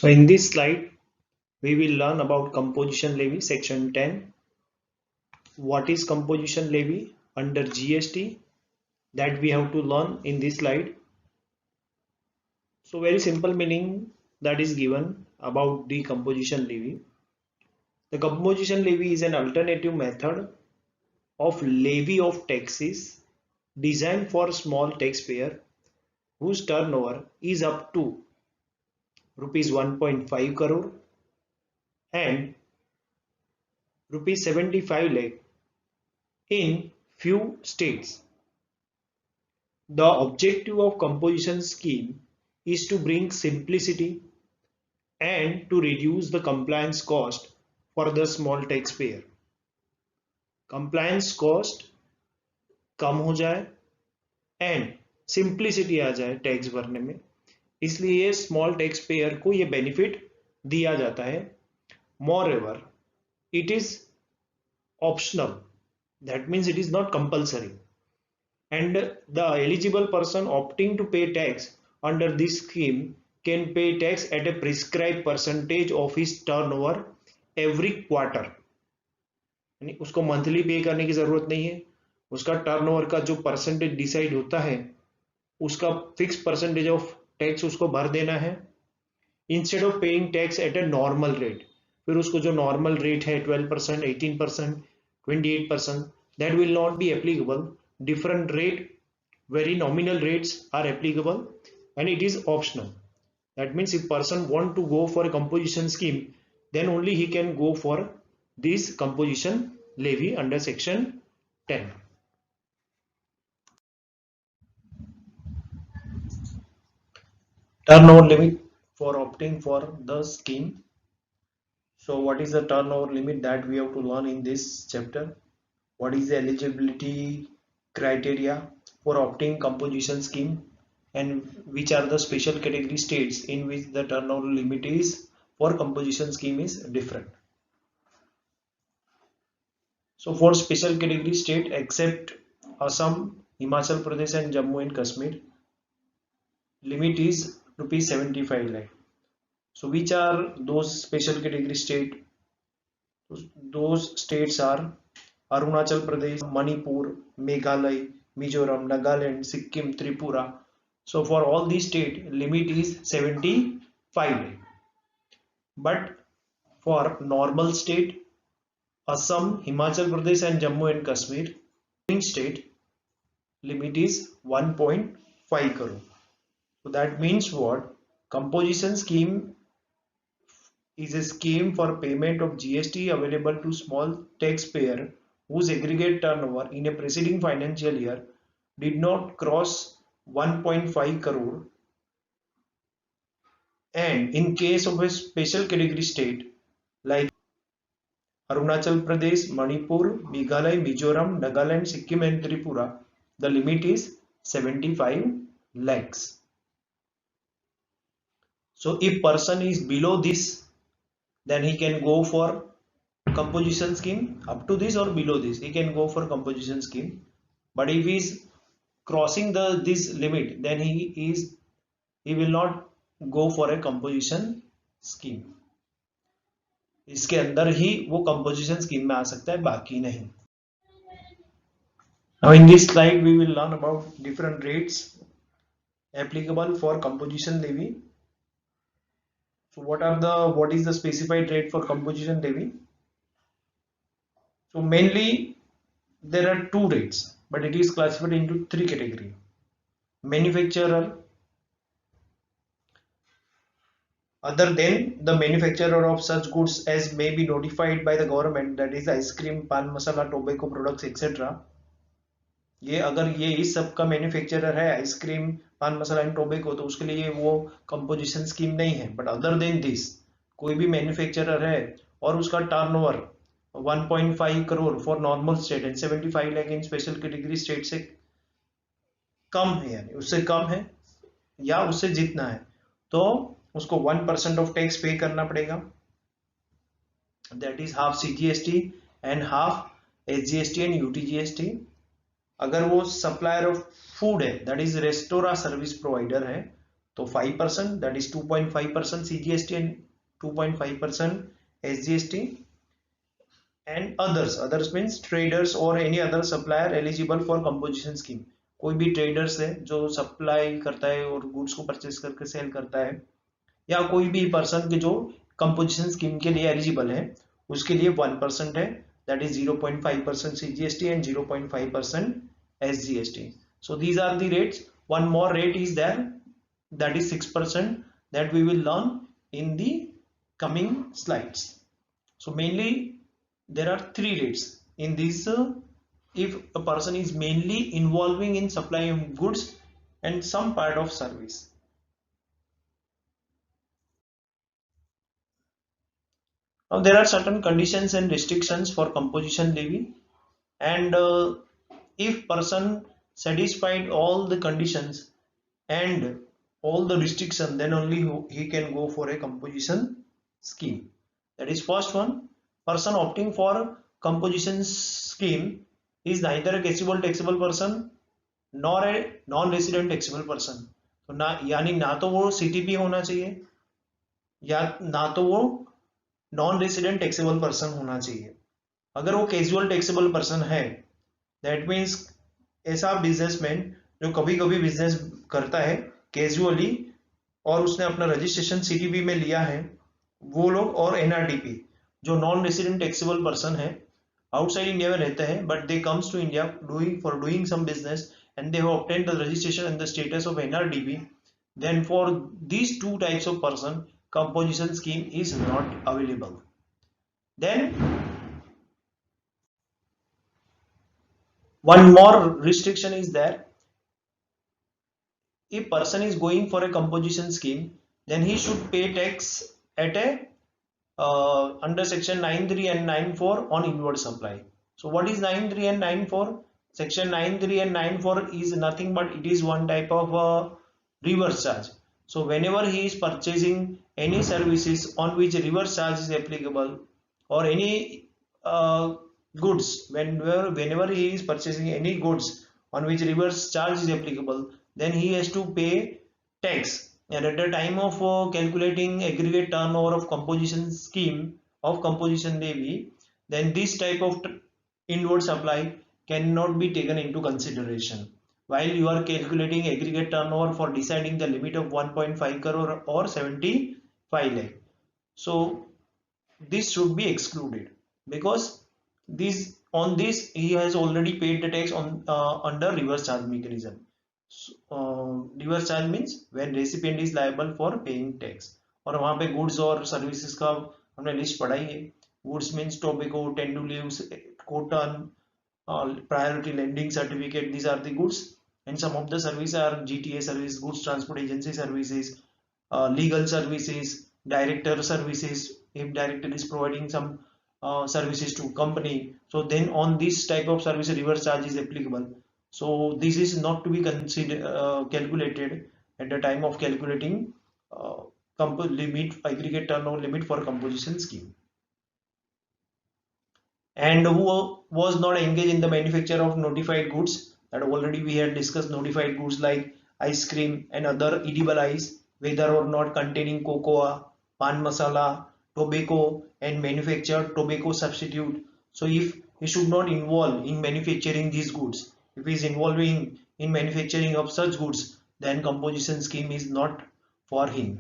So in this slide, we will learn about composition levy section 10. What is composition levy under GST, that we have to learn in this slide. So very simple meaning that is given about the composition levy. The composition levy is an alternative method of levy of taxes designed for small taxpayer whose turnover is up to rupees 1.5 crore and rupees 75 lakh in few states. The objective of composition scheme is to bring simplicity and to reduce the compliance cost for the small taxpayer. Compliance cost कम हो जाए and simplicity आ जाए tax भरने में, इसलिए small tax payer को ये benefit दिया जाता है. Moreover, it is optional. That means it is not compulsory. And the eligible person opting to pay tax under this scheme can pay tax at a prescribed percentage of his turnover every quarter. यानी उसको monthly पे करने की जरूरत नहीं है, उसका turnover का जो परसेंटेज डिसाइड होता है उसका फिक्स परसेंटेज ऑफ टैक्स उसको भर देना है instead of paying tax at a normal rate. फिर उसको जो नॉर्मल रेट है 12%, 18%, 28%, that will not be applicable. Different rate, very nominal rates are applicable and it is optional. That means if person want to go for a composition scheme, then only he can go for this composition levy under section 10. Turnover limit for opting for the scheme. So what is the turnover limit that we have to learn in this chapter? What is the eligibility criteria for opting composition scheme and which are the special category states in which the turnover limit is for composition scheme is different. So for special category state except Assam, Himachal Pradesh and Jammu and Kashmir, limit is rupees 75 lakh. So which are those special category state? Those states are Arunachal Pradesh, Manipur, Meghalaya, Mizoram, Nagaland, Sikkim, Tripura. So for all these states, limit is 75 lakh. But for normal state, Assam, Himachal Pradesh and Jammu and Kashmir, state limit is 1.5 crore. So that means what? Composition scheme is a scheme for payment of GST available to small taxpayer whose aggregate turnover in a preceding financial year did not cross 1.5 crore, and in case of a special category state like Arunachal Pradesh, Manipur, Meghalaya, Mizoram, Nagaland, Sikkim and Tripura, the limit is 75 lakhs. So if person is below this, then he can go for composition scheme. Up to this or below this, he can go for composition scheme. But if he is crossing this limit, then he will not go for a composition scheme. इसके अंदर ही वो composition scheme में आ सकता है, बाकी नहीं. Now in this slide we will learn about different rates applicable for composition levy. So what is the specified rate for composition levy? So mainly there are two rates, but it is classified into three categories. Manufacturer, other than the manufacturer of such goods as may be notified by the government, that is ice cream, pan masala, tobacco products etc. ये अगर ये इस सब का manufacturer है, ice cream, पान मसाला and tobacco, तो उसके लिए वो कंपोजिशन स्कीम नहीं है. बट अदर देन दिस, कोई भी मैन्युफैक्चरर है और उसका turnover 1.5 crore for normal state and 75 lakh in special category state से कम है, यानी उससे कम है या उससे जितना है, तो उसको 1% ऑफ टैक्स पे करना पड़ेगा. That is half CGST and half SGST and UTGST. अगर वो सप्लायर ऑफ फूड है, that is restaurants service provider है, तो 5%, that is 2.5% CGST and 2.5% SGST. And others means traders or any other supplier eligible for composition scheme. कोई भी traders है जो supply करता है और गुड्स को परचेस करके सेल करता है, या कोई भी पर्सन के जो कंपोजिशन स्कीम के लिए एलिजिबल है, उसके लिए 1% है, that is 0.5% CGST and 0.5% SGST. So these are the rates. One more rate is there, that is 6%, that we will learn in the coming slides. So mainly there are three rates in this. If a person is mainly involving in supply of goods and some part of service. Now there are certain conditions and restrictions for composition levy, and if person satisfied all the conditions and all the restrictions, then only he can go for a composition scheme. That is first one, person opting for composition scheme is neither a catchable taxable person nor a non-resident taxable person. तो ना यानी ना तो वो CTP होना चाहिए या ना तो वो नॉन रेसिडेंट टैक्सेबल पर्सन होना चाहिए. अगर वो कैजुअल टैक्सेबल पर्सन है, दैट मीन्स ऐसा बिजनेसमैन जो कभी कभी बिजनेस करता है कैजुअली और उसने अपना रजिस्ट्रेशन CTP में लिया है, वो लोग, और NRTP जो नॉन रेसिडेंट टैक्सेबल पर्सन है, आउटसाइड इंडिया में रहते हैं but they comes to India for doing some business and they have obtained the registration and the status of NRDP, then for these two types of person composition scheme is not available. Then one more restriction is there. If person is going for a composition scheme, then he should pay tax at a under section 9(3) and 9(4) on inward supply. So what is 9(3) and 9(4)? Section 9(3) and 9(4) is nothing but it is one type of reverse charge. So whenever he is purchasing any services on which reverse charge is applicable, or any goods, whenever he is purchasing any goods on which reverse charge is applicable, then he has to pay tax. And at the time of calculating aggregate turnover of composition scheme of composition levy, then this type of inward supply cannot be taken into consideration while you are calculating aggregate turnover for deciding the limit of 1.5 crore or 75 lakh. So this should be excluded because on this he has already paid the tax on under reverse charge mechanism. Reverse charge means when recipient is liable for paying tax. और वहाँ पे goods और services का हमने list पढ़ाई है. Goods means tobacco, tender leaves, cotton, priority lending certificate, these are the goods, and some of the services are GTA service, goods transport agency services, legal services, director services, if director is providing some services to company, so then on this type of service reverse charge is applicable. So this is not to be calculated at the time of calculating limit, aggregate turnover limit for composition scheme. And who was not engaged in the manufacture of notified goods, that already we had discussed. Notified goods like ice cream and other edible ice, whether or not containing cocoa, pan masala, tobacco, and manufactured tobacco substitute. So if he should not involve in manufacturing these goods, if he is involving in manufacturing of such goods, then composition scheme is not for him.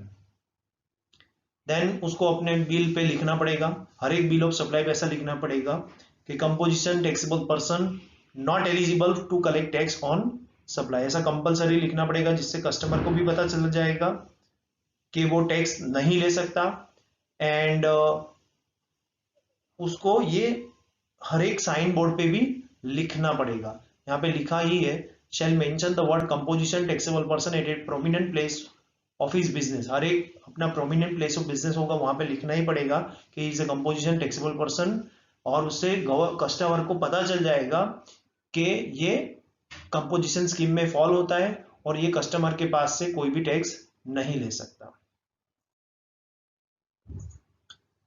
Then उसको अपने bill pay लिखना पड़ेगा, हर एक bill of supply पे ऐसा लिखना पड़ेगा कि composition taxable person not eligible to collect tax on supply, ऐसा कंपलसरी लिखना पड़ेगा जिससे कस्टमर को भी पता चल जाएगा कि वो टैक्स नहीं ले सकता. एंड उसको ये हर एक साइन बोर्ड पे भी लिखना पड़ेगा. यहाँ पे लिखा ही है, shall mention the word composition taxable person at a prominent place of his business. हर एक अपना प्रोमिनेंट प्लेस ऑफ बिजनेस होगा, वहां पे लिखना ही पड़ेगा कि is a composition taxable person, और उससे कस्टमर को पता चल जाएगा कि ये कंपोजिशन स्कीम में फॉल होता है और ये कस्टमर के पास से कोई भी टैक्स नहीं ले सकता.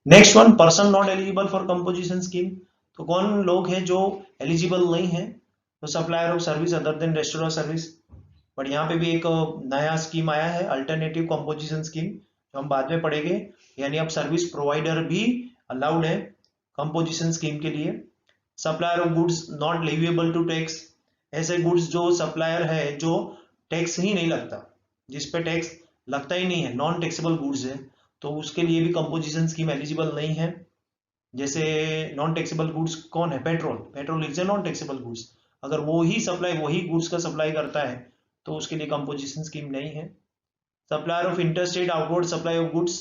Next one, person not eligible for composition scheme. तो कौन लोग हैं जो एलिजिबल नहीं है? तो supplier of service other than restaurant service, but यहाँ पे भी एक नया स्कीम आया है, अल्टरनेटिव कंपोजिशन स्कीम, जो हम बाद में पढ़ेंगे। यानी अब सर्विस प्रोवाइडर भी अलाउड है कंपोजिशन स्कीम के लिए। Supplier of goods not leviable to tax, ऐसे गुड्स जो सप्लायर है जो टैक्स ही नहीं लगता, जिसपे टैक्स लगता ही नहीं है, नॉन टैक्सेबल गुड्स है, तो उसके लिए भी कंपोजिशन स्कीम एलिजिबल नहीं है। जैसे नॉन टैक्सेबल गुड्स कौन है? Petrol, petrol is a non taxable goods. अगर वो ही सप्लाई, वही गुड्स का सप्लाई करता है तो उसके लिए कंपोजिशन स्कीम नहीं है। Supplier of interstate outward supply of goods,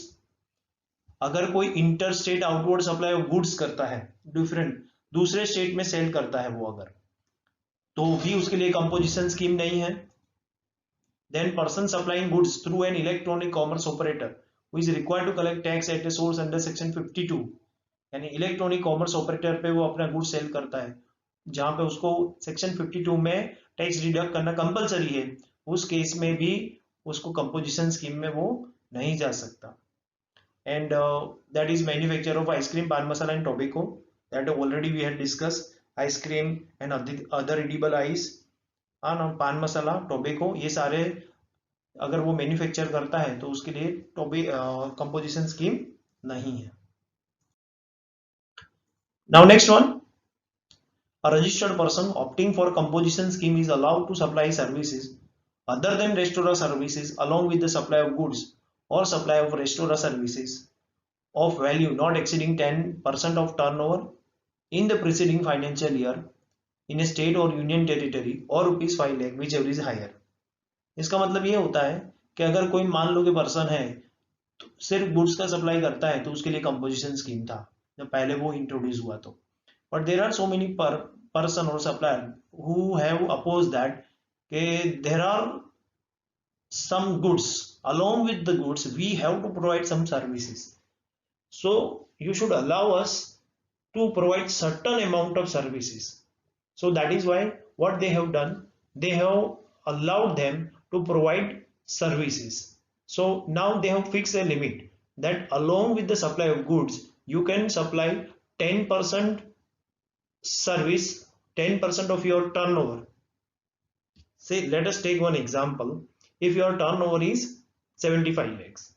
अगर कोई interstate outward supply of goods करता है, डिफरेंट दूसरे स्टेट में सेल करता है वो, अगर तो भी उसके लिए कंपोजिशन स्कीम नहीं है। Then person supplying goods through an electronic commerce operator who is required to collect tax at a source under section 52, यानी इलेक्ट्रॉनिक कॉमर्स ऑपरेटर पे वो अपना गुड्स सेल करता है जहां पे उसको सेक्शन 52 में टैक्स डिडक्ट करना कंपलसरी है, उस केस में भी उसको कंपोजिशन स्कीम में वो नहीं जा सकता। And that is manufacture of ice cream, pan masala and tobacco, that already we had discussed, ice cream and other edible ice and pan masala, tobacco, ये सारे अगर वो मैन्युफैक्चर करता है तो उसके लिए कंपोजिशन स्कीम नहीं है। Now next one, a registered person opting for composition scheme is allowed to supply services other than restaurant services along with the supply of goods or supply of restaurant services of value not exceeding 10% of turnover in the preceding financial year in a state or union territory or rupees 5 lakh whichever is higher। इसका मतलब ये होता है कि अगर कोई मान लो कि पर्सन है तो सिर्फ गुड्स का सप्लाई करता है तो उसके लिए कंपोजिशन स्कीम था जब पहले वो इंट्रोड्यूस हुआ तो, but there are so many person और supplier who have oppose that के there are some goods, along with the goods we have to provide some services, so you should allow us to provide certain amount of services. So that is why what they have done, they have allowed them to provide services. So now they have fixed a limit that along with the supply of goods you can supply 10% service, 10% of your turnover. Say let us take one example, if your turnover is 75 lakhs,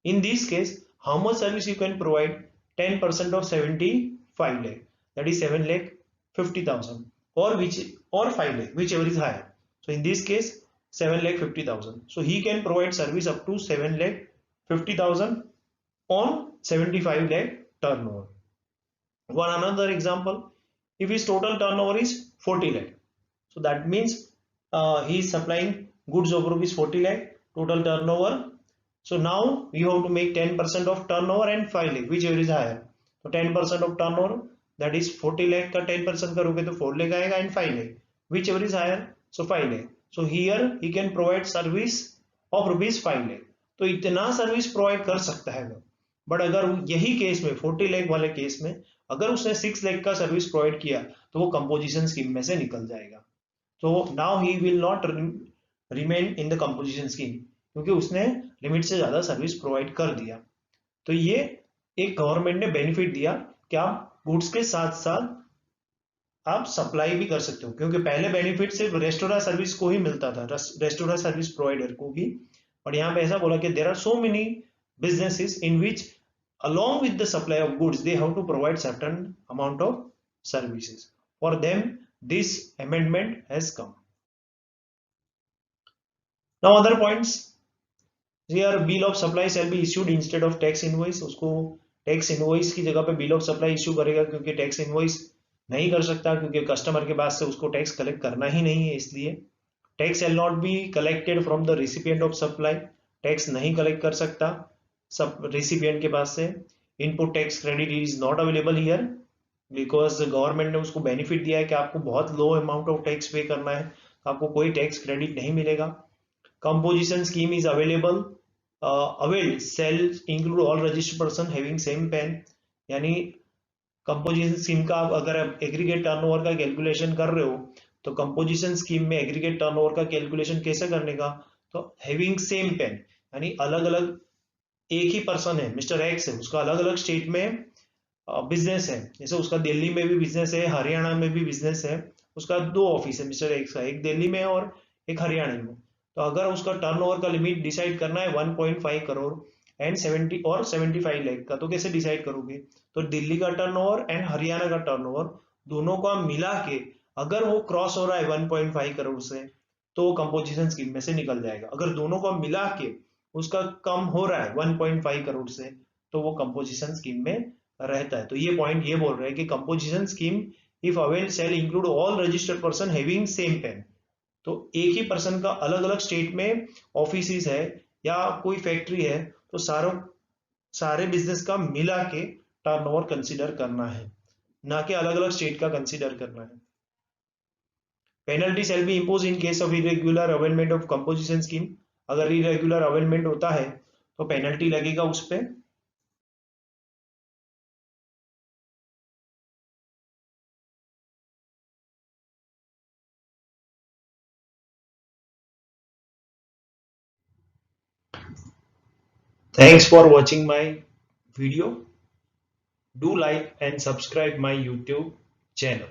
in this case how much service you can provide? 10% of 75 lakh, that is 7 lakh 50,000 or 5 lakh, whichever is higher. So in this case 7 lakh 50,000, so he can provide service up to 7 lakh 50,000 on 75 lakh turnover. One another example, if his total turnover is 40 lakh, so that means he is supplying goods of rupees 40 lakh total turnover. So now you have to make 10% of turnover and 5 lakh whichever is higher. So 10% of turnover, that is 40 lakh का 10% करोगे तो 4 lakh आएगा and 5 lakh whichever is higher, so 5 lakh. So here he can provide service of rupees 5 lakh. तो इतना service provide कर सकता है वो, बट अगर यही केस में 40 lakh वाले केस में अगर उसने 6 lakh का सर्विस प्रोवाइड किया तो वो कंपोजिशन स्कीम में से निकल जाएगा। So now he will not remain in the composition scheme क्योंकि उसने लिमिट से ज्यादा सर्विस प्रोवाइड कर दिया। तो ये एक गवर्नमेंट ने बेनिफिट दिया कि आप गुड्स के साथ साथ आप सप्लाई भी कर सकते हो, क्योंकि पहले बेनिफिट सिर्फ रेस्टोरेंट सर्विस को ही मिलता था, रेस्टोरेंट सर्विस प्रोवाइडर को भी, और यहाँ पे ऐसा बोला कि there are so many businesses in which along with the supply of goods they have to provide certain amount of services. For them this amendment has come. Now other points, here bill of supply shall be issued instead of tax invoice, उसको tax invoice की जगह पे bill of supply issue करेगा, क्योंकि tax invoice नहीं कर सकता क्योंकि कस्टमर के पास से उसको टैक्स कलेक्ट करना ही नहीं है, इसलिए tax shall not be collected from the recipient of supply, tax नहीं कलेक्ट कर सकता सब रिसिपिएंट के पास से। Input tax credit is not available here because government ने उसको बेनिफिट दिया है कि आपको बहुत लो अमाउंट ऑफ टैक्स पे करना है, आपको कोई टैक्स क्रेडिट नहीं मिलेगा। Composition scheme is available, availed sell include all registered person having same PAN, यानी कंपोजिशन स्कीम का अगर आप एग्रीगेट टर्नओवर का कैलकुलेशन कर रहे हो तो कंपोजिशन स्कीम में एग्रीगेट टर्नओवर का कैलकुलेशन कैसे करने का, तो हैविंग सेम पैन, यानी अलग अलग एक ही पर्सन है, मिस्टर एक्स है, उसका अलग अलग स्टेट में बिजनेस है, जैसे उसका दिल्ली में भी बिजनेस है, हरियाणा में भी बिजनेस है, उसका 2 ऑफिस है मिस्टर एक्स का, एक दिल्ली में और एक हरियाणा में, तो अगर उसका टर्नओवर का लिमिट डिसाइड करना है 1.5 करोड़ एंड 70 और 75 लाख का, तो कैसे डिसाइड करोगे? तो दिल्ली का टर्नओवर एंड हरियाणा का टर्नओवर दोनों को मिला के अगर वो क्रॉस हो रहा है 1.5 करोड़ से तो वो कंपोजिशन स्कीम में से निकल जाएगा। अगर दोनों को मिला के उसका कम हो रहा है 1.5 करोड़ से तो वो कंपोजिशन स्कीम में रहता है। तो ये पॉइंट ये बोल रहे हैं कि composition scheme if avail sell include all registered person having same PAN. तो एक ही पर्सन का अलग अलग स्टेट में ऑफिस है या कोई फैक्ट्री है तो सारे बिजनेस का मिला के टर्नओवर कंसीडर करना है, ना कि अलग अलग स्टेट का कंसीडर करना है। Penalty shall be impose in case of irregular availment of composition scheme. अगर इरेगुलर अवेलमेंट होता है तो पेनल्टी लगेगा उस पर। Thanks for watching my video. Do like and subscribe my YouTube channel.